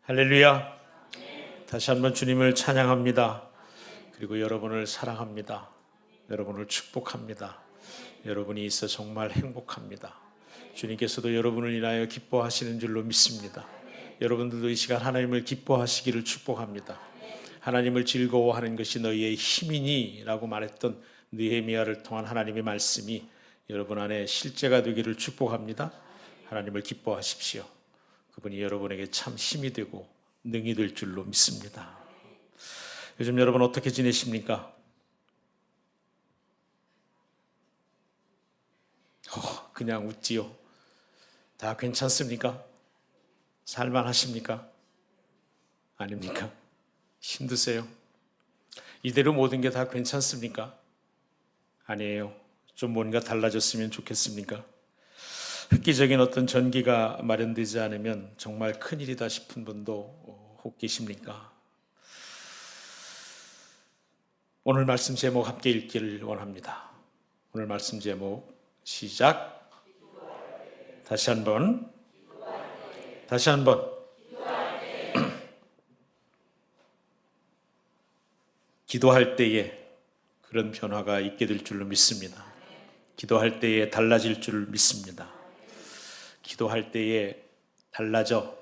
할렐루야. 다시 한번 주님을 찬양합니다. 그리고 여러분을 사랑합니다. 여러분을 축복합니다. 여러분이 있어 정말 행복합니다. 주님께서도 여러분을 인하여 기뻐하시는 줄로 믿습니다. 여러분들도 이 시간 하나님을 기뻐하시기를 축복합니다. 하나님을 즐거워하는 것이 너희의 힘이니 라고 말했던 느헤미야를 통한 하나님의 말씀이 여러분 안에 실제가 되기를 축복합니다. 하나님을 기뻐하십시오. 그분이 여러분에게 참 힘이 되고 능이 될 줄로 믿습니다. 요즘 여러분 어떻게 지내십니까? 그냥 웃지요. 다 괜찮습니까? 살만하십니까? 아닙니까? 힘드세요? 이대로 모든 게 다 괜찮습니까? 아니에요. 좀 뭔가 달라졌으면 좋겠습니까? 획기적인 어떤 전기가 마련되지 않으면 정말 큰일이다 싶은 분도 혹 계십니까? 오늘 말씀 제목 함께 읽기를 원합니다. 오늘 말씀 제목 시작. 다시 한번 기도할 때에 그런 변화가 있게 될 줄로 믿습니다. 기도할 때에 달라질 줄 믿습니다. 기도할 때에 달라져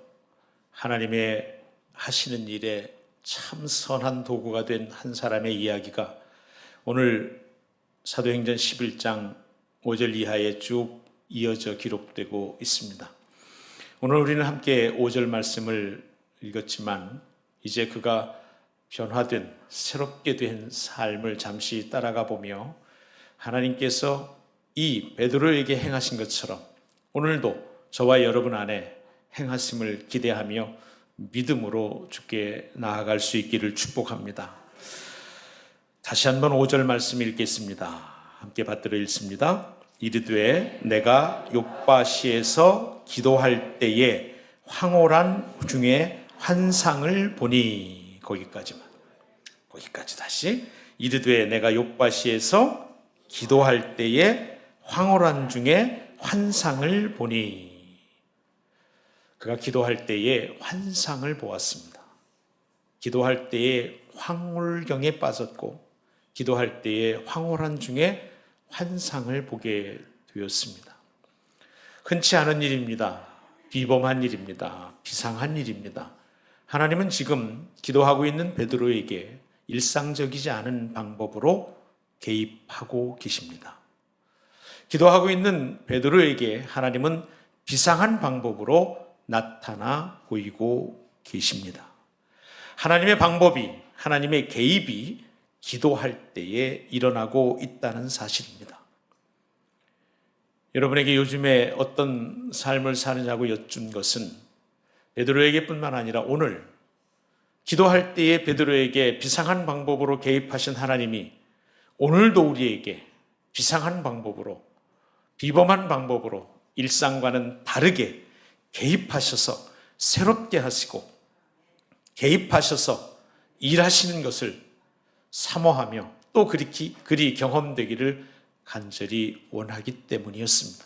하나님의 하시는 일에 참 선한 도구가 된 한 사람의 이야기가 오늘 사도행전 11장 5절 이하에 쭉 이어져 기록되고 있습니다. 오늘 우리는 함께 5절 말씀을 읽었지만 이제 그가 변화된 새롭게 된 삶을 잠시 따라가 보며 하나님께서 이 베드로에게 행하신 것처럼 오늘도 저와 여러분 안에 행하심을 기대하며 믿음으로 주께 나아갈 수 있기를 축복합니다. 다시 한번 5절 말씀 읽겠습니다. 함께 받들어 읽습니다. 이르되 내가 욥바시에서 기도할 때에 황홀한 중에 환상을 보니. 거기까지 다시. 이르되 내가 욥바시에서 기도할 때에 황홀한 중에 환상을 보니. 그가 기도할 때에 환상을 보았습니다. 기도할 때에 황홀경에 빠졌고 기도할 때에 황홀한 중에 환상을 보게 되었습니다. 흔치 않은 일입니다. 비범한 일입니다. 비상한 일입니다. 하나님은 지금 기도하고 있는 베드로에게 일상적이지 않은 방법으로 개입하고 계십니다. 기도하고 있는 베드로에게 하나님은 비상한 방법으로 나타나 보이고 계십니다. 하나님의 방법이, 하나님의 개입이 기도할 때에 일어나고 있다는 사실입니다. 여러분에게 요즘에 어떤 삶을 사느냐고 여쭌 것은 베드로에게뿐만 아니라 오늘 기도할 때에 베드로에게 비상한 방법으로 개입하신 하나님이 오늘도 우리에게 비상한 방법으로, 비범한 방법으로 일상과는 다르게 개입하셔서 새롭게 하시고 개입하셔서 일하시는 것을 사모하며 또 그리 경험되기를 간절히 원하기 때문이었습니다.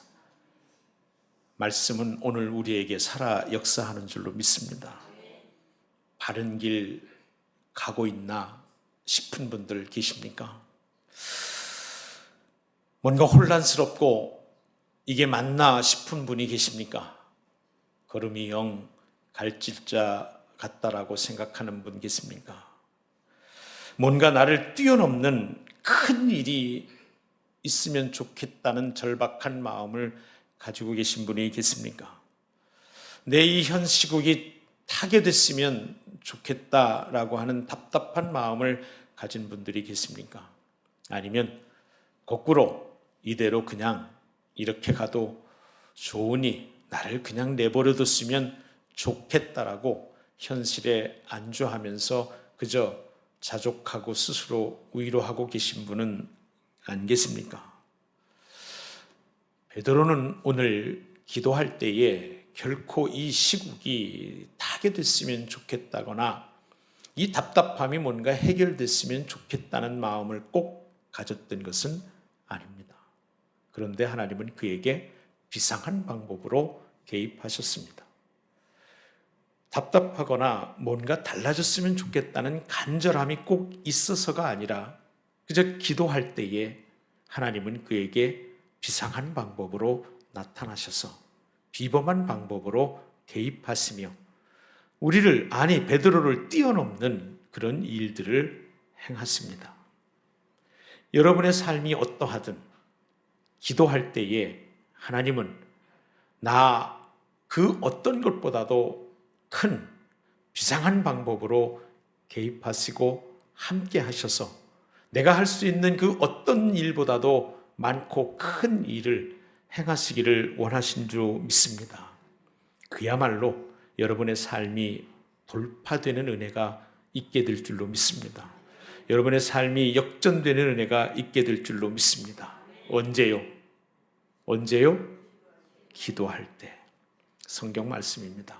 말씀은 오늘 우리에게 살아 역사하는 줄로 믿습니다. 바른 길 가고 있나 싶은 분들 계십니까? 뭔가 혼란스럽고 이게 맞나 싶은 분이 계십니까? 걸음이 영 갈질자 같다라고 생각하는 분 계십니까? 뭔가 나를 뛰어넘는 큰 일이 있으면 좋겠다는 절박한 마음을 가지고 계신 분이 계십니까? 내 이 현 시국이 타게 됐으면 좋겠다라고 하는 답답한 마음을 가진 분들이 계십니까? 아니면 거꾸로 이대로 그냥 이렇게 가도 좋으니 나를 그냥 내버려뒀으면 좋겠다라고 현실에 안주하면서 그저 자족하고 스스로 위로하고 계신 분은 안 계십니까? 베드로는 오늘 기도할 때에 결코 이 시국이 타게 됐으면 좋겠다거나 이 답답함이 뭔가 해결됐으면 좋겠다는 마음을 꼭 가졌던 것은 아닙니다. 그런데 하나님은 그에게 비상한 방법으로 개입하셨습니다. 답답하거나 뭔가 달라졌으면 좋겠다는 간절함이 꼭 있어서가 아니라 그저 기도할 때에 하나님은 그에게 비상한 방법으로 나타나셔서 비범한 방법으로 개입하시며 우리를, 아니 베드로를 뛰어넘는 그런 일들을 행하십니다. 여러분의 삶이 어떠하든 기도할 때에 하나님은 나 그 어떤 것보다도 큰 비상한 방법으로 개입하시고 함께 하셔서 내가 할 수 있는 그 어떤 일보다도 많고 큰 일을 행하시기를 원하신 줄 믿습니다. 그야말로 여러분의 삶이 돌파되는 은혜가 있게 될 줄로 믿습니다. 여러분의 삶이 역전되는 은혜가 있게 될 줄로 믿습니다. 언제요? 기도할 때. 성경 말씀입니다.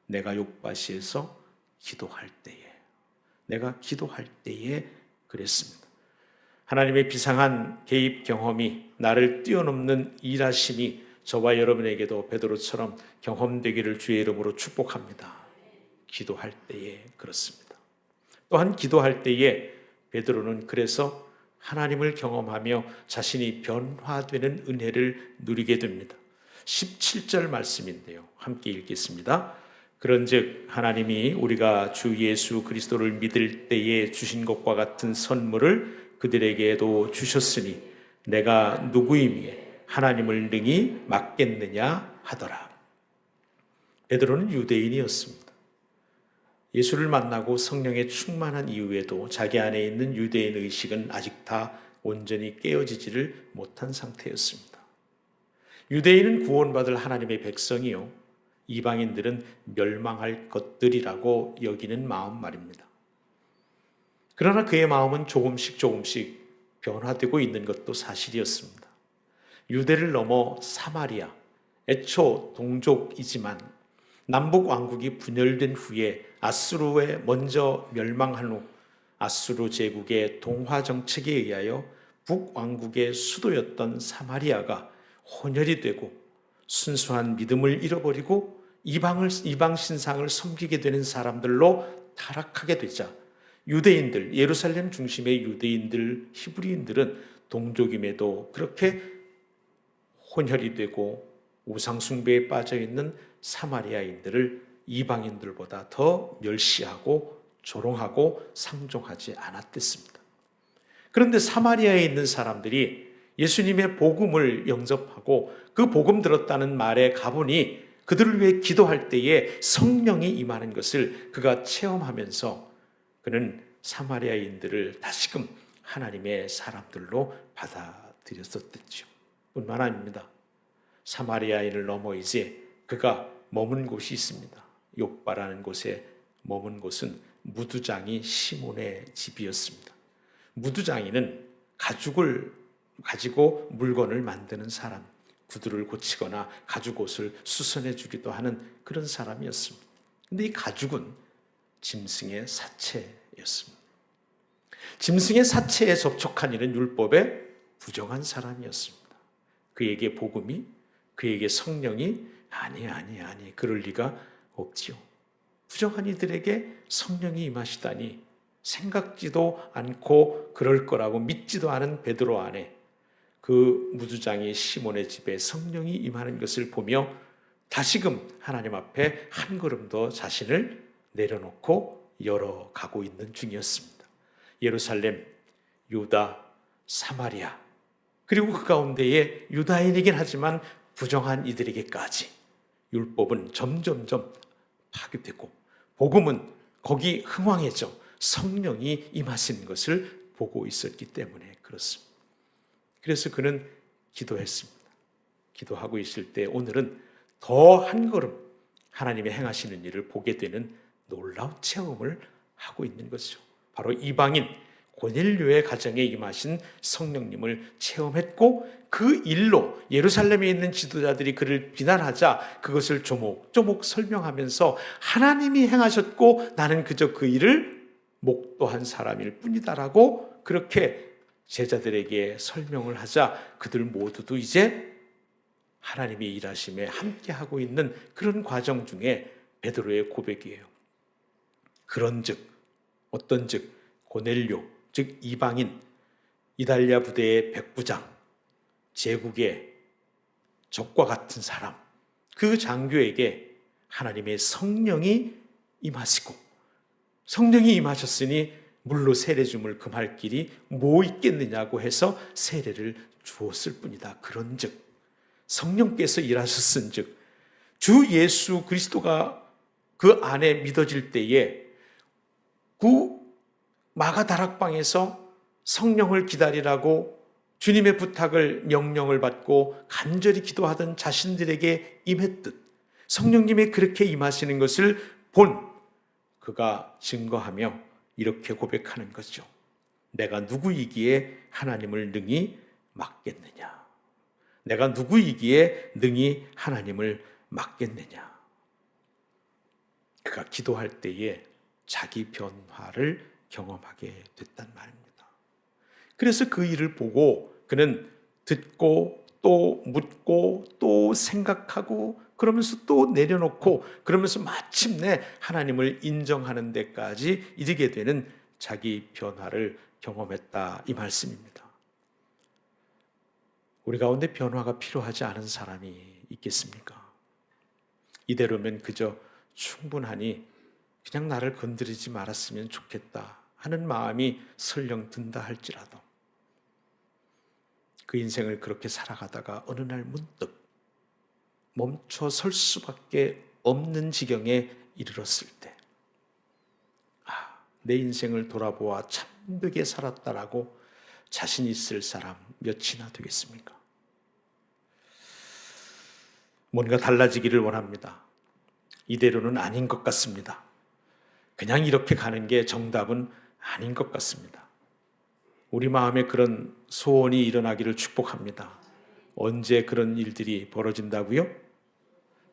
내가 욥바시에서 기도할 때에 그랬습니다. 하나님의 비상한 개입 경험이, 나를 뛰어넘는 일하심이 저와 여러분에게도 베드로처럼 경험되기를 주의 이름으로 축복합니다. 기도할 때에 그렇습니다. 또한 기도할 때에 베드로는 그래서 하나님을 경험하며 자신이 변화되는 은혜를 누리게 됩니다. 17절 말씀인데요. 함께 읽겠습니다. 그런즉 하나님이 우리가 주 예수 그리스도를 믿을 때에 주신 것과 같은 선물을 그들에게도 주셨으니 내가 누구임에 하나님을 능히 막겠느냐 하더라. 베드로는 유대인이었습니다. 예수를 만나고 성령에 충만한 이후에도 자기 안에 있는 유대인 의식은 아직 다 온전히 깨어지지를 못한 상태였습니다. 유대인은 구원받을 하나님의 백성이요, 이방인들은 멸망할 것들이라고 여기는 마음 말입니다. 그러나 그의 마음은 조금씩 변화되고 있는 것도 사실이었습니다. 유대를 넘어 사마리아, 애초 동족이지만 남북 왕국이 분열된 후에 아수르에 먼저 멸망한 후 아수르 제국의 동화 정책에 의하여 북왕국의 수도였던 사마리아가 혼혈이 되고 순수한 믿음을 잃어버리고 이방 신상을 섬기게 되는 사람들로 타락하게 되자 유대인들, 예루살렘 중심의 유대인들, 히브리인들은 동족임에도 그렇게 혼혈이 되고 우상숭배에 빠져있는 사마리아인들을 이방인들보다 더 멸시하고 조롱하고 상종하지 않았댔습니다. 그런데 사마리아에 있는 사람들이 예수님의 복음을 영접하고 그 복음 들었다는 말에 가보니 그들을 위해 기도할 때에 성령이 임하는 것을 그가 체험하면서 그는 사마리아인들을 다시금 하나님의 사람들로 받아들였었죠. 뿐만 아닙니다. 사마리아인을 넘어 이제 그가 머문 곳이 있습니다. 욥바라는 곳에 머문 곳은 무두장이 시몬의 집이었습니다. 무두장이는 가죽을 가지고 물건을 만드는 사람, 구두를 고치거나 가죽옷을 수선해 주기도 하는 그런 사람이었습니다. 그런데 이 가죽은 짐승의 사체였습니다. 짐승의 사체에 접촉한 이는 율법에 부정한 사람이었습니다. 그에게 복음이, 그에게 성령이 아니 그럴 리가 없지요. 부정한 이들에게 성령이 임하시다니 생각지도 않고 그럴 거라고 믿지도 않은 베드로 안에 그 무두장이 시몬의 집에 성령이 임하는 것을 보며 다시금 하나님 앞에 한 걸음 더 자신을 내려놓고 열어가고 있는 중이었습니다. 예루살렘, 유다, 사마리아, 그리고 그 가운데에 유다인이긴 하지만 부정한 이들에게까지 율법은 점점점 파괴되고 복음은 거기 흥왕해져 성령이 임하시는 것을 보고 있었기 때문에 그렇습니다. 그래서 그는 기도했습니다. 기도하고 있을 때 오늘은 더 한 걸음 하나님의 행하시는 일을 보게 되는 놀라운 체험을 하고 있는 것이죠. 바로 이방인 고넬료의 가정에 임하신 성령님을 체험했고 그 일로 예루살렘에 있는 지도자들이 그를 비난하자 그것을 조목조목 설명하면서 하나님이 행하셨고 나는 그저 그 일을 목도한 사람일 뿐이다라고 그렇게 제자들에게 설명을 하자 그들 모두도 이제 하나님의 일하심에 함께하고 있는 그런 과정 중에 베드로의 고백이에요. 그런즉 어떤즉 고넬료 즉 이방인 이달랴 부대의 백부장 제국의 적과 같은 사람 그 장교에게 하나님의 성령이 임하시고 성령이 임하셨으니 물로 세례 줌을 금할 길이 뭐 있겠느냐고 해서 세례를 주었을 뿐이다. 그런즉 성령께서 일하셨은즉 주 예수 그리스도가 그 안에 믿어질 때에 그 마가다락방에서 성령을 기다리라고 주님의 부탁을 명령을 받고 간절히 기도하던 자신들에게 임했듯 성령님이 그렇게 임하시는 것을 본 그가 증거하며 이렇게 고백하는 거죠. 내가 누구이기에 하나님을 능히 막겠느냐. 내가 누구이기에 능히 하나님을 막겠느냐. 그가 기도할 때에 자기 변화를 경험하게 됐단 말입니다. 그래서 그 일을 보고 그는 듣고 또 묻고 또 생각하고 그러면서 또 내려놓고 그러면서 마침내 하나님을 인정하는 데까지 이르게 되는 자기 변화를 경험했다 이 말씀입니다. 우리 가운데 변화가 필요하지 않은 사람이 있겠습니까? 이대로면 그저 충분하니 그냥 나를 건드리지 말았으면 좋겠다 하는 마음이 설령 든다 할지라도 그 인생을 그렇게 살아가다가 어느 날 문득 멈춰 설 수밖에 없는 지경에 이르렀을 때 내 인생을 돌아보아 참되게 살았다라고 자신 있을 사람 몇이나 되겠습니까? 뭔가 달라지기를 원합니다. 이대로는 아닌 것 같습니다. 그냥 이렇게 가는 게 정답은 아닌 것 같습니다. 우리 마음에 그런 소원이 일어나기를 축복합니다. 언제 그런 일들이 벌어진다고요?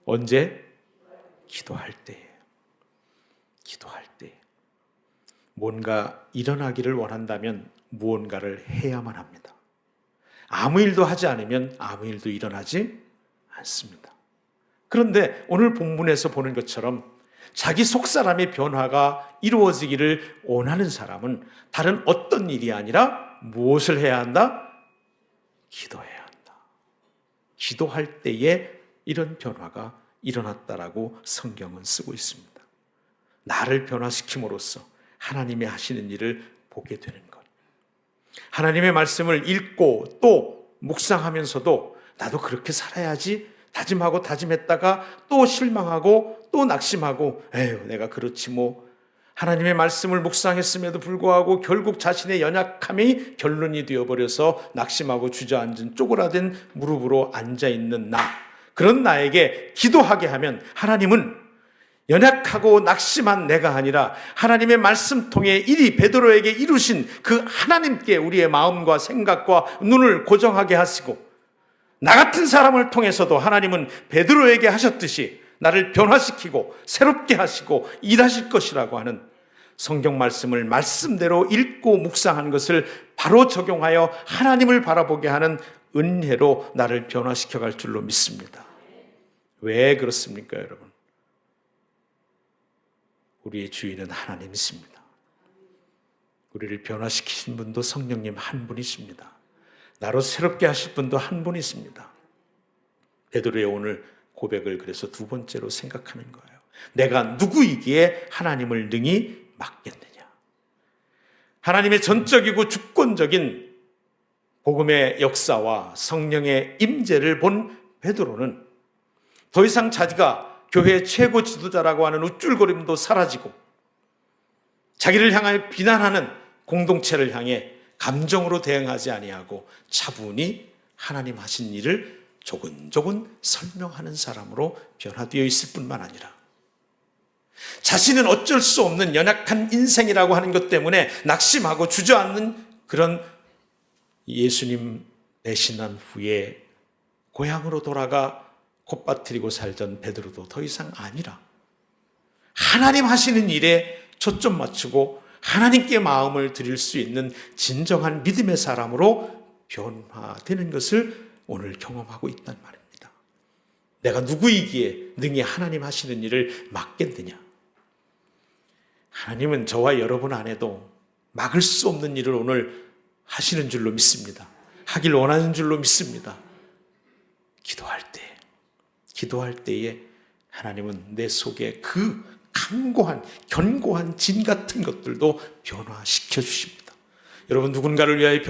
언제? 기도할 때예요. 기도할 때. 뭔가 일어나기를 원한다면 무언가를 해야만 합니다. 아무 일도 하지 않으면 아무 일도 일어나지 않습니다. 그런데 오늘 본문에서 보는 것처럼 자기 속사람의 변화가 이루어지기를 원하는 사람은 다른 어떤 일이 아니라 무엇을 해야 한다? 기도해야 한다. 기도할 때에 이런 변화가 일어났다라고 성경은 쓰고 있습니다. 나를 변화시킴으로써 하나님이 하시는 일을 보게 되는 것. 하나님의 말씀을 읽고 또 묵상하면서도 나도 그렇게 살아야지 다짐하고 다짐했다가 또 실망하고 또 낙심하고 에휴 내가 그렇지 뭐. 하나님의 말씀을 묵상했음에도 불구하고 결국 자신의 연약함이 결론이 되어버려서 낙심하고 주저앉은 쪼그라든 무릎으로 앉아있는 나, 그런 나에게 기도하게 하면 하나님은 연약하고 낙심한 내가 아니라 하나님의 말씀 통해 이리 베드로에게 이루신 그 하나님께 우리의 마음과 생각과 눈을 고정하게 하시고 나 같은 사람을 통해서도 하나님은 베드로에게 하셨듯이 나를 변화시키고 새롭게 하시고 일하실 것이라고 하는 성경 말씀을 말씀대로 읽고 묵상한 것을 바로 적용하여 하나님을 바라보게 하는 은혜로 나를 변화시켜갈 줄로 믿습니다. 왜 그렇습니까, 여러분? 우리의 주인은 하나님이십니다. 우리를 변화시키신 분도 성령님 한 분이십니다. 나로 새롭게 하실 분도 한 분이십니다. 베드로의 오늘 고백을 그래서 두 번째로 생각하는 거예요. 내가 누구이기에 하나님을 능히 막겠느냐. 하나님의 전적이고 주권적인 복음의 역사와 성령의 임재를 본 베드로는 더 이상 자기가 교회의 최고 지도자라고 하는 우쭐거림도 사라지고 자기를 향하여 비난하는 공동체를 향해 감정으로 대응하지 아니하고 차분히 하나님 하신 일을 조근조근 설명하는 사람으로 변화되어 있을 뿐만 아니라 자신은 어쩔 수 없는 연약한 인생이라고 하는 것 때문에 낙심하고 주저앉는 그런 예수님 배신한 후에 고향으로 돌아가 콧바트리고 살던 베드로도 더 이상 아니라 하나님 하시는 일에 초점 맞추고 하나님께 마음을 드릴 수 있는 진정한 믿음의 사람으로 변화되는 것을 오늘 경험하고 있단 말입니다. 내가 누구이기에 능히 하나님 하시는 일을 막겠느냐? 하나님은 저와 여러분 안에도 막을 수 없는 일을 오늘 하시는 줄로 믿습니다. 하길 원하는 줄로 믿습니다. 기도할 때에 하나님은 내 속에 그 강고한 견고한 진 같은 것들도 변화시켜 주십니다. 여러분 누군가의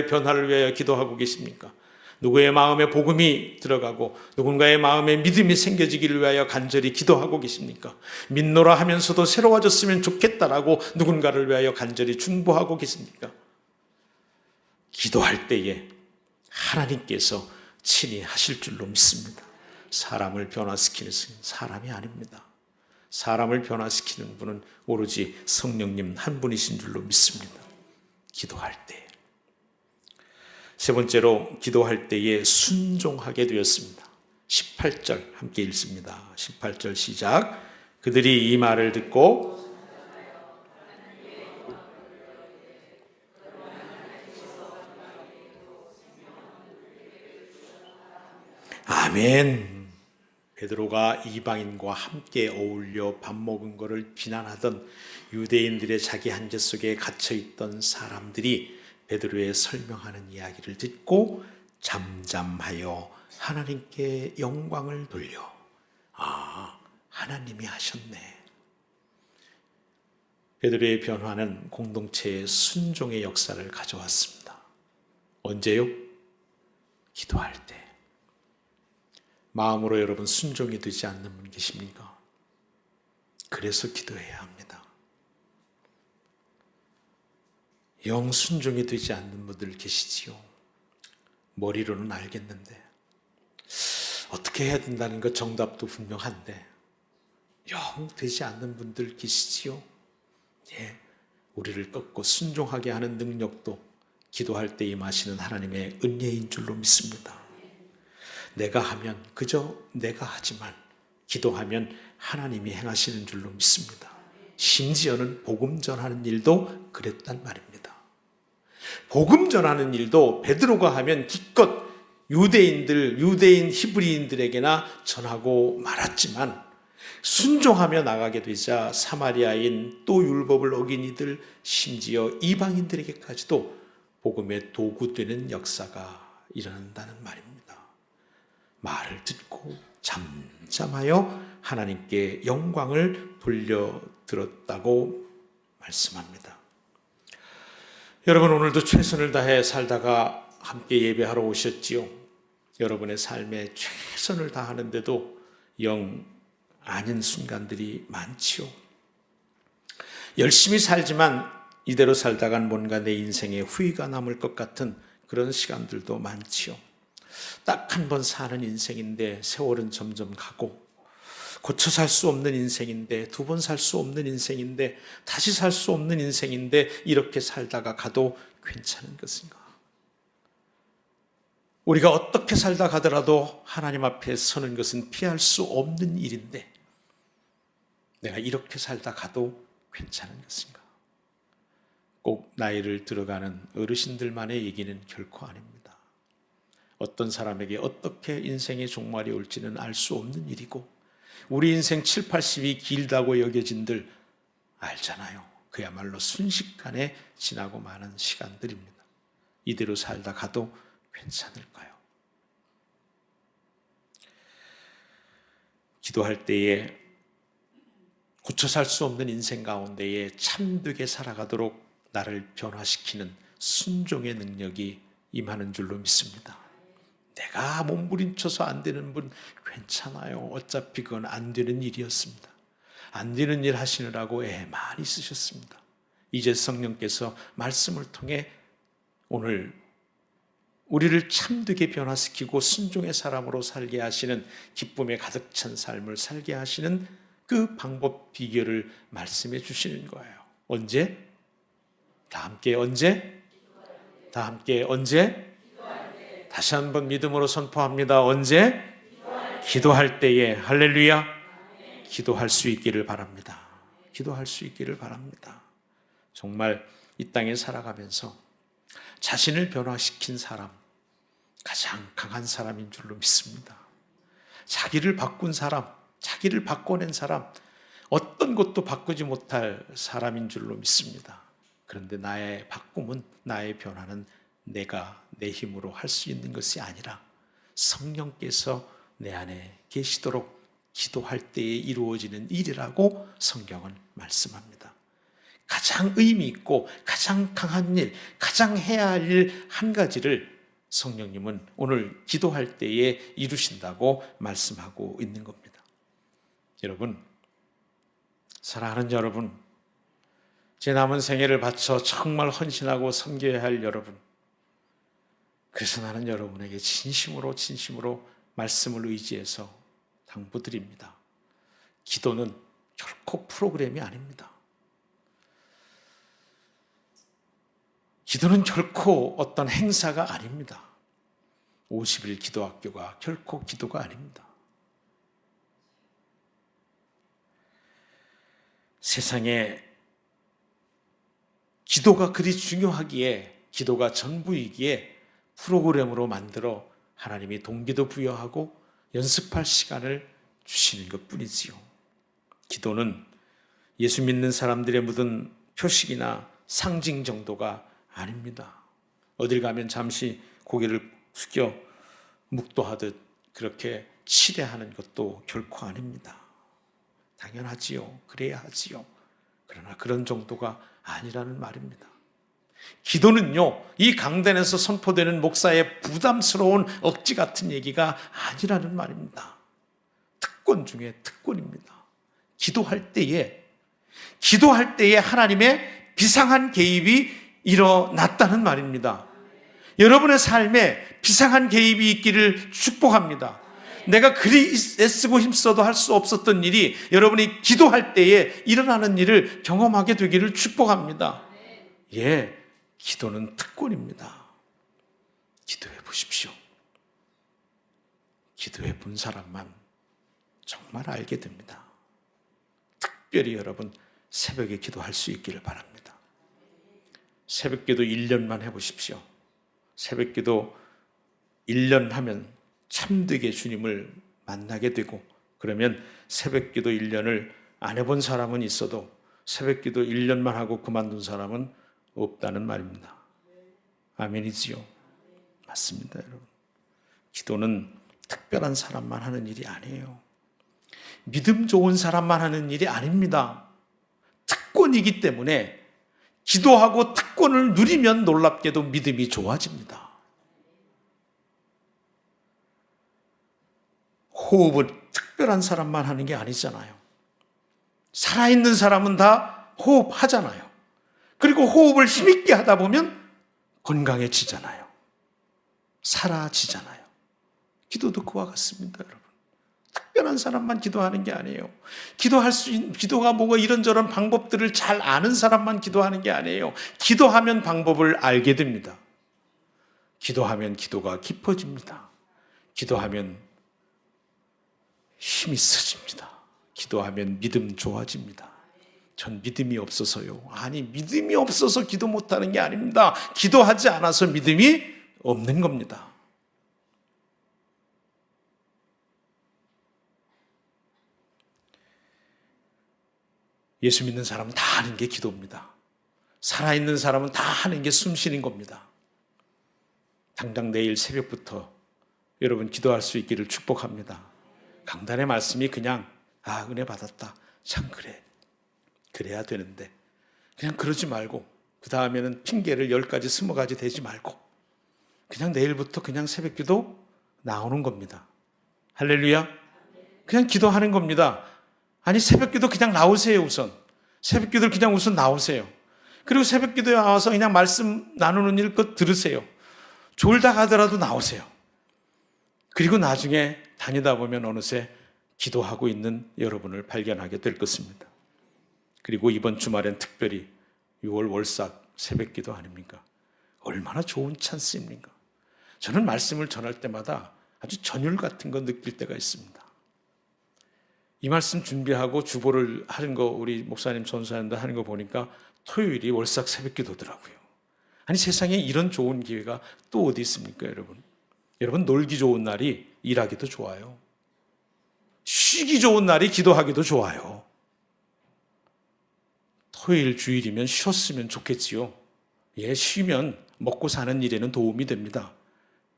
변화를 위하여 기도하고 계십니까? 누구의 마음에 복음이 들어가고 누군가의 마음에 믿음이 생겨지기를 위하여 간절히 기도하고 계십니까? 믿노라 하면서도 새로워졌으면 좋겠다라고 누군가를 위하여 간절히 중보하고 계십니까? 기도할 때에 하나님께서 친히 하실 줄로 믿습니다. 사람을 변화시키는 사람이 아닙니다. 사람을 변화시키는 분은 오로지 성령님 한 분이신 줄로 믿습니다. 기도할 때. 세 번째로 기도할 때에 순종하게 되었습니다. 18절 함께 읽습니다. 18절 시작. 그들이 이 말을 듣고 아멘. 베드로가 이방인과 함께 어울려 밥 먹은 것을 비난하던 유대인들의 자기 한계 속에 갇혀있던 사람들이 베드로의 설명하는 이야기를 듣고 잠잠하여 하나님께 영광을 돌려 하나님이 하셨네. 베드로의 변화는 공동체의 순종의 역사를 가져왔습니다. 언제요? 기도할 때. 마음으로 여러분 순종이 되지 않는 분 계십니까? 그래서 기도해야 합니다. 영 순종이 되지 않는 분들 계시지요. 머리로는 알겠는데 어떻게 해야 된다는 것 정답도 분명한데 영 되지 않는 분들 계시지요. 우리를 꺾고 순종하게 하는 능력도 기도할 때 임하시는 하나님의 은혜인 줄로 믿습니다. 내가 하면 그저 내가 하지만 기도하면 하나님이 행하시는 줄로 믿습니다. 심지어는 복음 전하는 일도 그랬단 말입니다. 복음 전하는 일도 베드로가 하면 기껏 유대인 히브리인들에게나 전하고 말았지만 순종하며 나가게 되자 사마리아인 또 율법을 어긴 이들 심지어 이방인들에게까지도 복음의 도구되는 역사가 일어난다는 말입니다. 말을 듣고 잠잠하여 하나님께 영광을 돌려드렸다고 말씀합니다. 여러분 오늘도 최선을 다해 살다가 함께 예배하러 오셨지요. 여러분의 삶에 최선을 다하는데도 영 아닌 순간들이 많지요. 열심히 살지만 이대로 살다간 뭔가 내 인생에 후회가 남을 것 같은 그런 시간들도 많지요. 딱 한 번 사는 인생인데 세월은 점점 가고 고쳐 살 수 없는 인생인데 두 번 살 수 없는 인생인데 다시 살 수 없는 인생인데 이렇게 살다가 가도 괜찮은 것인가? 우리가 어떻게 살다 가더라도 하나님 앞에 서는 것은 피할 수 없는 일인데 내가 이렇게 살다 가도 괜찮은 것인가? 꼭 나이를 들어가는 어르신들만의 얘기는 결코 아닙니다. 어떤 사람에게 어떻게 인생의 종말이 올지는 알 수 없는 일이고 우리 인생 7, 80이 길다고 여겨진들 알잖아요. 그야말로 순식간에 지나고 마는 시간들입니다. 이대로 살다 가도 괜찮을까요? 기도할 때에 고쳐 살 수 없는 인생 가운데에 참되게 살아가도록 나를 변화시키는 순종의 능력이 임하는 줄로 믿습니다. 내가 몸부림쳐서 안 되는 분 괜찮아요. 어차피 그건 안 되는 일이었습니다. 안 되는 일 하시느라고 애 많이 쓰셨습니다. 이제 성령께서 말씀을 통해 오늘 우리를 참되게 변화시키고 순종의 사람으로 살게 하시는 기쁨에 가득 찬 삶을 살게 하시는 그 방법 비결을 말씀해 주시는 거예요. 언제? 다 함께 언제? 다 함께 언제? 다시 한번 믿음으로 선포합니다. 언제? 기도할 때에. 할렐루야. 기도할 수 있기를 바랍니다. 기도할 수 있기를 바랍니다. 정말 이 땅에 살아가면서 자신을 변화시킨 사람, 가장 강한 사람인 줄로 믿습니다. 자기를 바꾼 사람, 자기를 바꿔낸 사람, 어떤 것도 바꾸지 못할 사람인 줄로 믿습니다. 그런데 나의 바꿈은, 나의 변화는 내가 내 힘으로 할 수 있는 것이 아니라 성령께서 내 안에 계시도록 기도할 때에 이루어지는 일이라고 성경은 말씀합니다. 가장 의미 있고 가장 강한 일, 가장 해야 할 일 한 가지를 성령님은 오늘 기도할 때에 이루신다고 말씀하고 있는 겁니다. 여러분, 사랑하는 여러분, 제 남은 생애를 바쳐 정말 헌신하고 섬겨야 할 여러분, 그래서 나는 여러분에게 진심으로 말씀을 의지해서 당부드립니다. 기도는 결코 프로그램이 아닙니다. 기도는 결코 어떤 행사가 아닙니다. 50일 기도학교가 결코 기도가 아닙니다. 세상에 기도가 그리 중요하기에, 기도가 전부이기에 프로그램으로 만들어 하나님이 동기도 부여하고 연습할 시간을 주시는 것뿐이지요. 기도는 예수 믿는 사람들의 묻은 표식이나 상징 정도가 아닙니다. 어딜 가면 잠시 고개를 숙여 묵도하듯 그렇게 치대하는 것도 결코 아닙니다. 당연하지요. 그래야 하지요. 그러나 그런 정도가 아니라는 말입니다. 기도는요, 이 강단에서 선포되는 목사의 부담스러운 억지 같은 얘기가 아니라는 말입니다. 특권 중에 특권입니다. 기도할 때에 하나님의 비상한 개입이 일어났다는 말입니다. 여러분의 삶에 비상한 개입이 있기를 축복합니다. 내가 그리 애쓰고 힘써도 할 수 없었던 일이 여러분이 기도할 때에 일어나는 일을 경험하게 되기를 축복합니다. 예, 기도는 특권입니다. 기도해 보십시오. 기도해 본 사람만 정말 알게 됩니다. 특별히 여러분, 새벽에 기도할 수 있기를 바랍니다. 새벽기도 1년만 해보십시오. 새벽기도 1년 하면 참되게 주님을 만나게 되고, 그러면 새벽기도 1년을 안 해본 사람은 있어도 새벽기도 1년만 하고 그만둔 사람은 없다는 말입니다. 아멘이지요? 맞습니다, 여러분. 기도는 특별한 사람만 하는 일이 아니에요. 믿음 좋은 사람만 하는 일이 아닙니다. 특권이기 때문에 기도하고 특권을 누리면 놀랍게도 믿음이 좋아집니다. 호흡은 특별한 사람만 하는 게 아니잖아요. 살아있는 사람은 다 호흡하잖아요. 그리고 호흡을 힘있게 하다 보면 건강해지잖아요. 사라지잖아요. 기도도 그와 같습니다, 여러분. 특별한 사람만 기도하는 게 아니에요. 기도가 뭐가 이런저런 방법들을 잘 아는 사람만 기도하는 게 아니에요. 기도하면 방법을 알게 됩니다. 기도하면 기도가 깊어집니다. 기도하면 힘이 세집니다. 기도하면 믿음 좋아집니다. 전 믿음이 없어서요. 아니, 믿음이 없어서 기도 못하는 게 아닙니다. 기도하지 않아서 믿음이 없는 겁니다. 예수 믿는 사람은 다 하는 게 기도입니다. 살아있는 사람은 다 하는 게 숨 쉬는 겁니다. 당장 내일 새벽부터 여러분 기도할 수 있기를 축복합니다. 강단의 말씀이 그냥 은혜 받았다, 참 그래야 되는데, 그냥 그러지 말고 그 다음에는 핑계를 10가지 20가지 대지 말고 그냥 내일부터 그냥 새벽기도 나오는 겁니다. 할렐루야. 그냥 기도하는 겁니다. 아니, 새벽기도 그냥 나오세요. 우선 새벽기도를 그냥 우선 나오세요. 그리고 새벽기도에 나와서 그냥 말씀 나누는 일 것 들으세요. 졸다 가더라도 나오세요. 그리고 나중에 다니다 보면 어느새 기도하고 있는 여러분을 발견하게 될 것입니다. 그리고 이번 주말엔 특별히 6월 월삭 새벽기도 아닙니까? 얼마나 좋은 찬스입니까? 저는 말씀을 전할 때마다 아주 전율 같은 거 느낄 때가 있습니다. 이 말씀 준비하고 주보를 하는 거, 우리 목사님 전사님들 하는 거 보니까 토요일이 월삭 새벽기도더라고요. 아니, 세상에 이런 좋은 기회가 또 어디 있습니까, 여러분? 여러분, 놀기 좋은 날이 일하기도 좋아요. 쉬기 좋은 날이 기도하기도 좋아요. 토요일 주일이면 쉬었으면 좋겠지요. 예, 쉬면 먹고 사는 일에는 도움이 됩니다.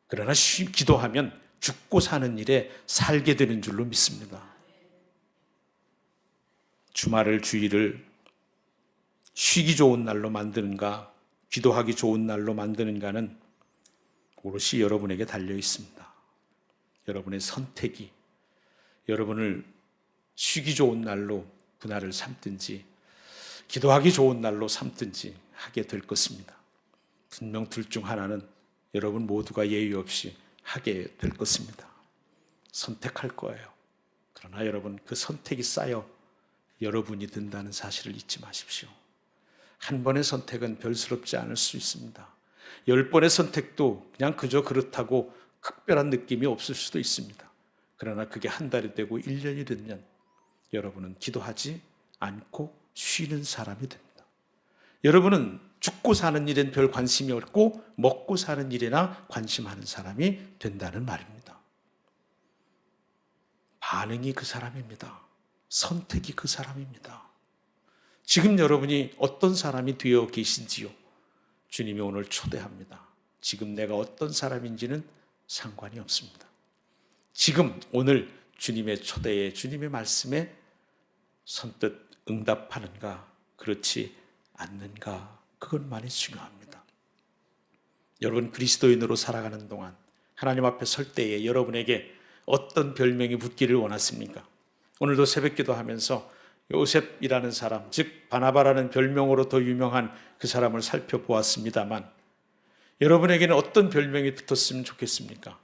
그러나 기도하면 죽고 사는 일에 살게 되는 줄로 믿습니다. 주말을 주일을 쉬기 좋은 날로 만드는가, 기도하기 좋은 날로 만드는가는 오롯이 여러분에게 달려 있습니다. 여러분의 선택이 여러분을 쉬기 좋은 날로 그날을 삼든지 기도하기 좋은 날로 삼든지 하게 될 것입니다. 분명 둘 중 하나는 여러분 모두가 예의 없이 하게 될 것입니다. 선택할 거예요. 그러나 여러분 그 선택이 쌓여 여러분이 된다는 사실을 잊지 마십시오. 한 번의 선택은 별스럽지 않을 수 있습니다. 10번의 선택도 그냥 그저 그렇다고 특별한 느낌이 없을 수도 있습니다. 그러나 그게 한 달이 되고 1년이 되면 여러분은 기도하지 않고 쉬는 사람이 됩니다. 여러분은 죽고 사는 일엔 별 관심이 없고 먹고 사는 일에나 관심하는 사람이 된다는 말입니다. 반응이 그 사람입니다. 선택이 그 사람입니다. 지금 여러분이 어떤 사람이 되어 계신지요? 주님이 오늘 초대합니다. 지금 내가 어떤 사람인지는 상관이 없습니다. 지금 오늘 주님의 초대에, 주님의 말씀에 선뜻 응답하는가, 그렇지 않는가, 그것만이 중요합니다. 여러분 그리스도인으로 살아가는 동안 하나님 앞에 설 때에 여러분에게 어떤 별명이 붙기를 원하십니까? 오늘도 새벽기도 하면서 요셉이라는 사람, 즉 바나바라는 별명으로 더 유명한 그 사람을 살펴보았습니다만 여러분에게는 어떤 별명이 붙었으면 좋겠습니까?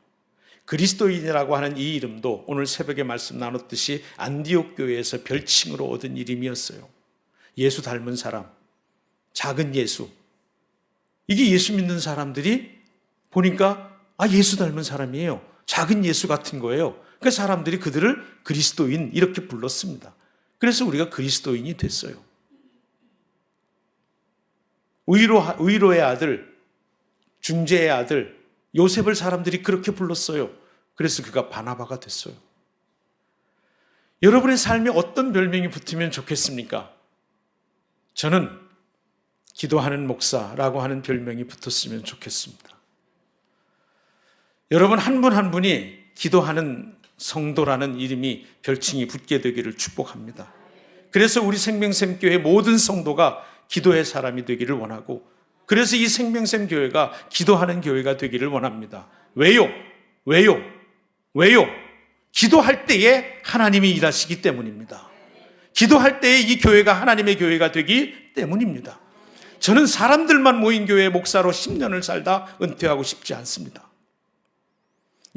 그리스도인이라고 하는 이 이름도 오늘 새벽에 말씀 나눴듯이 안디옥 교회에서 별칭으로 얻은 이름이었어요. 예수 닮은 사람, 작은 예수. 이게 예수 믿는 사람들이 보니까 예수 닮은 사람이에요. 작은 예수 같은 거예요. 그 사람들이 그들을 그리스도인 이렇게 불렀습니다. 그래서 우리가 그리스도인이 됐어요. 의로의 아들, 중재의 아들 요셉을 사람들이 그렇게 불렀어요. 그래서 그가 바나바가 됐어요. 여러분의 삶에 어떤 별명이 붙으면 좋겠습니까? 저는 기도하는 목사라고 하는 별명이 붙었으면 좋겠습니다. 여러분 한 분 한 분이 기도하는 성도라는 이름이 별칭이 붙게 되기를 축복합니다. 그래서 우리 생명샘교회 모든 성도가 기도의 사람이 되기를 원하고, 그래서 이 생명샘교회가 기도하는 교회가 되기를 원합니다. 왜요? 기도할 때에 하나님이 일하시기 때문입니다. 기도할 때에 이 교회가 하나님의 교회가 되기 때문입니다. 저는 사람들만 모인 교회 목사로 10년을 살다 은퇴하고 싶지 않습니다.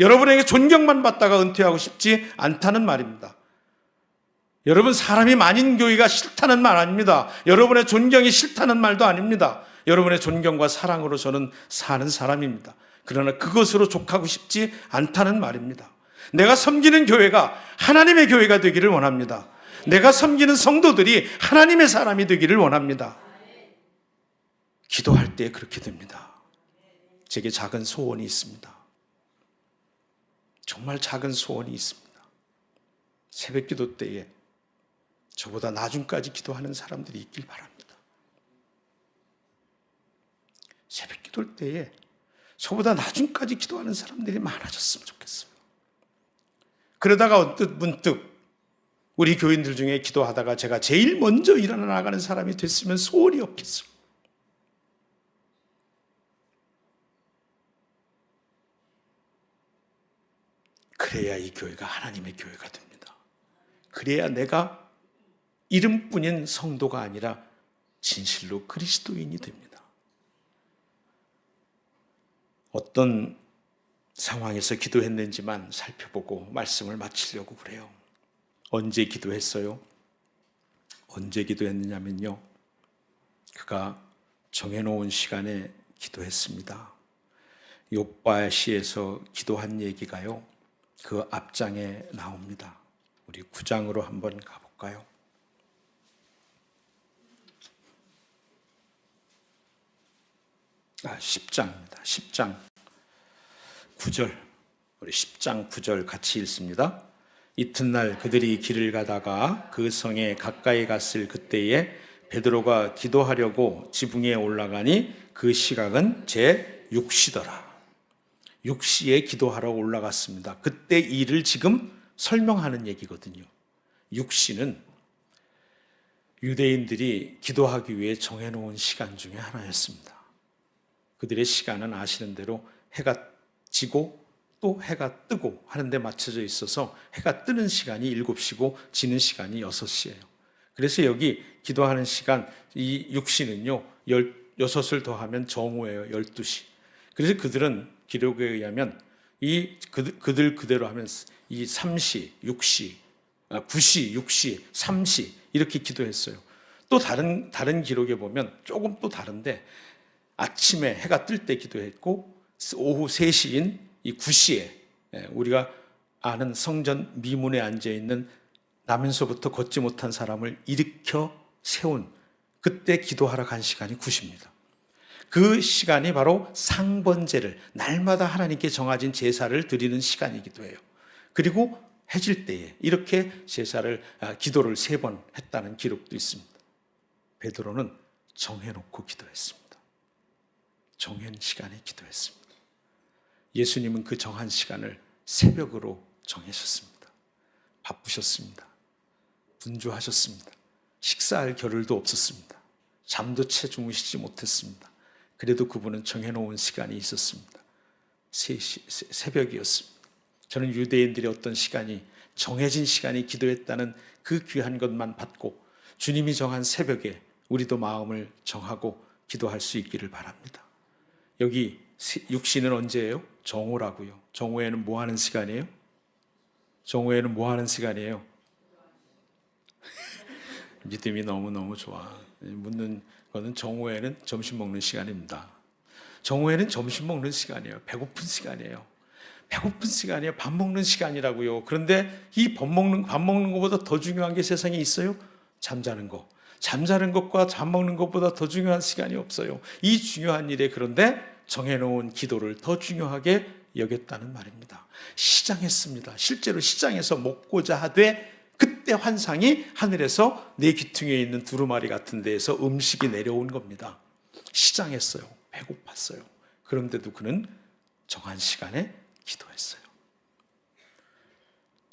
여러분에게 존경만 받다가 은퇴하고 싶지 않다는 말입니다. 여러분 사람이 많은 교회가 싫다는 말 아닙니다. 여러분의 존경이 싫다는 말도 아닙니다. 여러분의 존경과 사랑으로 저는 사는 사람입니다. 그러나 그것으로 족하고 싶지 않다는 말입니다. 내가 섬기는 교회가 하나님의 교회가 되기를 원합니다. 내가 섬기는 성도들이 하나님의 사람이 되기를 원합니다. 기도할 때 그렇게 됩니다. 제게 작은 소원이 있습니다. 정말 작은 소원이 있습니다. 새벽 기도 때에 저보다 나중까지 기도하는 사람들이 있길 바랍니다. 새벽 기도 때에 저보다 나중까지 기도하는 사람들이 많아졌으면 좋겠어요. 그러다가 언뜻 문득 우리 교인들 중에 기도하다가 제가 제일 먼저 일어나 나가는 사람이 됐으면 소원이 없겠어요. 그래야 이 교회가 하나님의 교회가 됩니다. 그래야 내가 이름뿐인 성도가 아니라 진실로 그리스도인이 됩니다. 어떤 상황에서 기도했는지만 살펴보고 말씀을 마치려고 그래요. 언제 기도했어요? 언제 기도했느냐면요, 그가 정해놓은 시간에 기도했습니다. 욥바 시에서 기도한 얘기가요, 그 앞장에 나옵니다. 우리 9장으로 한번 가볼까요? 아, 10장입니다. 10장 9절. 우리 10장 9절 같이 읽습니다. 이튿날 그들이 길을 가다가 그 성에 가까이 갔을 그때에 베드로가 기도하려고 지붕에 올라가니 그 시각은 제6시더라. 6시에 기도하러 올라갔습니다. 그때 일을 지금 설명하는 얘기거든요. 6시는 유대인들이 기도하기 위해 정해놓은 시간 중에 하나였습니다. 그들의 시간은 아시는 대로 해가 지고 또 해가 뜨고 하는 데 맞춰져 있어서 해가 뜨는 시간이 7시고 지는 시간이 6시예요. 그래서 여기 기도하는 시간, 이 6시는요, 6을 더하면 정오예요. 12시. 그래서 그들은 기록에 의하면 그들 그대로 하면 이 3시, 6시, 9시, 6시, 3시 이렇게 기도했어요. 또 다른 기록에 보면 조금 또 다른데 아침에 해가 뜰 때 기도했고 오후 3시인 이 9시에 우리가 아는 성전 미문에 앉아 있는 나면서부터 걷지 못한 사람을 일으켜 세운 그때 기도하러 간 시간이 9시입니다. 그 시간이 바로 상번제를 날마다 하나님께 정해진 제사를 드리는 시간이기도 해요. 그리고 해질 때에 이렇게 기도를 3번 했다는 기록도 있습니다. 베드로는 정해놓고 기도했습니다. 정한 시간에 기도했습니다. 예수님은 그 정한 시간을 새벽으로 정하셨습니다. 바쁘셨습니다. 분주하셨습니다. 식사할 겨를도 없었습니다. 잠도 채 주무시지 못했습니다. 그래도 그분은 정해놓은 시간이 있었습니다. 새벽이었습니다. 저는 유대인들의 어떤 시간이 정해진 시간이 기도했다는 그 귀한 것만 받고 주님이 정한 새벽에 우리도 마음을 정하고 기도할 수 있기를 바랍니다. 여기 6시는 언제예요? 정오라고요. 정오에는 뭐 하는 시간이에요? 정오에는 뭐 하는 시간이에요? 믿음이 너무너무 좋아. 묻는 거는 정오에는 점심 먹는 시간입니다. 정오에는 점심 먹는 시간이에요. 배고픈 시간이에요. 배고픈 시간이에요. 밥 먹는 시간이라고요. 그런데 이 밥 먹는 것보다 더 중요한 게 세상에 있어요? 잠자는 거. 잠자는 것과 밥 먹는 것보다 더 중요한 시간이 없어요. 이 중요한 일에 그런데 정해놓은 기도를 더 중요하게 여겼다는 말입니다. 시장했습니다. 실제로 시장에서 먹고자 하되 그때 환상이 하늘에서 내 귀퉁이에 있는 두루마리 같은 데에서 음식이 내려온 겁니다. 시장했어요. 배고팠어요. 그런데도 그는 정한 시간에 기도했어요.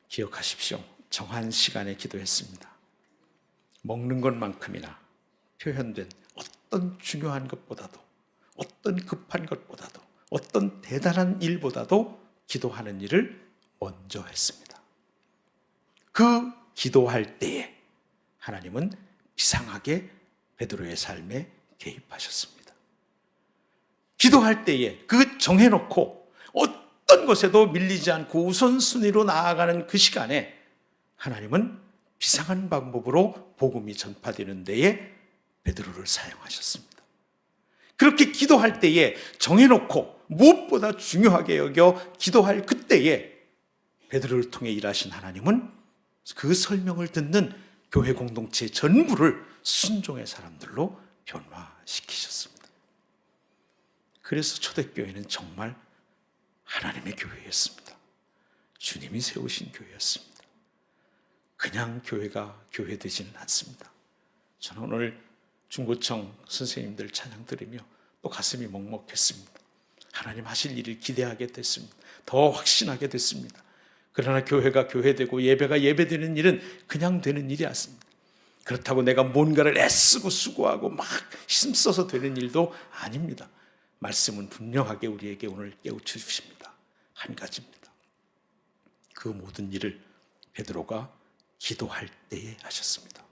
기억하십시오. 정한 시간에 기도했습니다. 먹는 것만큼이나 표현된 어떤 중요한 것보다도 어떤 급한 것보다도 어떤 대단한 일보다도 기도하는 일을 먼저 했습니다. 그 기도할 때에 하나님은 비상하게 베드로의 삶에 개입하셨습니다. 기도할 때에 그 정해놓고 어떤 것에도 밀리지 않고 우선순위로 나아가는 그 시간에 하나님은 비상한 방법으로 복음이 전파되는 데에 베드로를 사용하셨습니다. 그렇게 기도할 때에 정해놓고 무엇보다 중요하게 여겨 기도할 그때에 베드로를 통해 일하신 하나님은 그 설명을 듣는 교회 공동체 전부를 순종의 사람들로 변화시키셨습니다. 그래서 초대교회는 정말 하나님의 교회였습니다. 주님이 세우신 교회였습니다. 그냥 교회가 교회되지는 않습니다. 저는 오늘 중고청 선생님들 찬양 들으며 또 가슴이 먹먹했습니다. 하나님 하실 일을 기대하게 됐습니다. 더 확신하게 됐습니다. 그러나 교회가 교회되고 예배가 예배되는 일은 그냥 되는 일이 아닙니다. 그렇다고 내가 뭔가를 애쓰고 수고하고 막 힘써서 되는 일도 아닙니다. 말씀은 분명하게 우리에게 오늘 깨우쳐 주십니다. 한 가지입니다. 그 모든 일을 베드로가 기도할 때에 하셨습니다.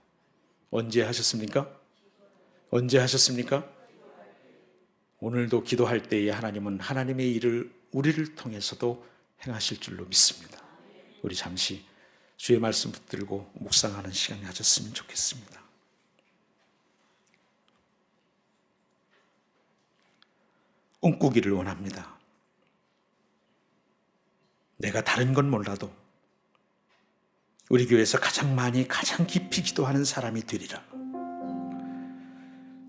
언제 하셨습니까? 언제 하셨습니까? 오늘도 기도할 때에 하나님은 하나님의 일을 우리를 통해서도 행하실 줄로 믿습니다. 우리 잠시 주의 말씀 붙들고 묵상하는 시간 가졌으면 좋겠습니다. 꿈꾸기를 원합니다. 내가 다른 건 몰라도 우리 교회에서 가장 많이 가장 깊이 기도하는 사람이 되리라.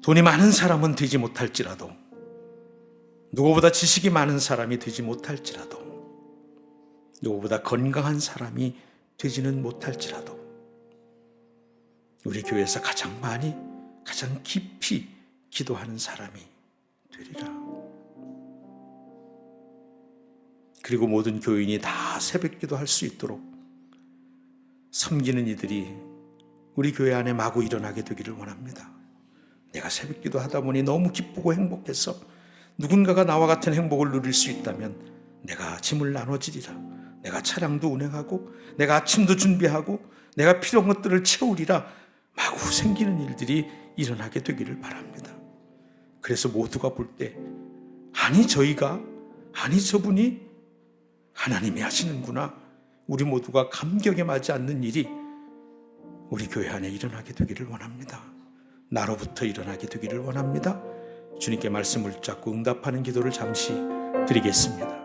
돈이 많은 사람은 되지 못할지라도 누구보다 지식이 많은 사람이 되지 못할지라도 누구보다 건강한 사람이 되지는 못할지라도 우리 교회에서 가장 가장 깊이 기도하는 사람이 되리라. 그리고 모든 교인이 다 새벽 기도할 수 있도록 섬기는 이들이 우리 교회 안에 마구 일어나게 되기를 원합니다. 내가 새벽 기도하다 보니 너무 기쁘고 행복해서 누군가가 나와 같은 행복을 누릴 수 있다면 내가 짐을 나눠지리라. 내가 차량도 운행하고 내가 아침도 준비하고 내가 필요한 것들을 채우리라. 마구 생기는 일들이 일어나게 되기를 바랍니다. 그래서 모두가 볼 때 아니 저희가 아니 저분이 하나님이 하시는구나. 우리 모두가 감격에 맞지 않는 일이 우리 교회 안에 일어나게 되기를 원합니다. 나로부터 일어나게 되기를 원합니다. 주님께 말씀을 붙잡고 응답하는 기도를 잠시 드리겠습니다.